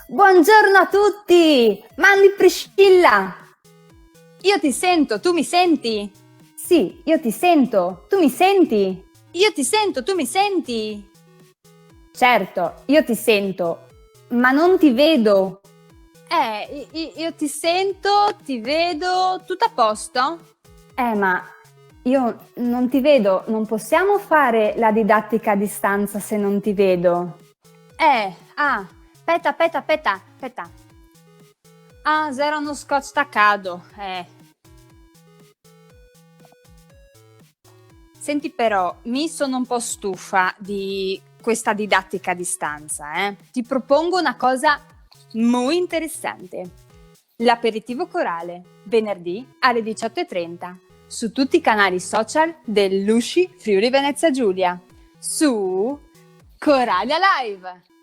Buongiorno a tutti! Mandi Priscilla! Io ti sento, tu mi senti? Sì, io ti sento, tu mi senti? Io ti sento, tu mi senti? Certo, io ti sento, ma non ti vedo. Io ti sento, ti vedo, tutto a posto? Ma io non ti vedo, non possiamo fare la didattica a distanza se non ti vedo. Aspetta. Ah, zero uno scotch staccato, Senti però, mi sono un po' stufa di questa didattica a distanza, Ti propongo una cosa molto interessante. L'aperitivo corale, venerdì alle 18:30, su tutti i canali social dell'USCI Friuli Venezia Giulia, su Coralia Live.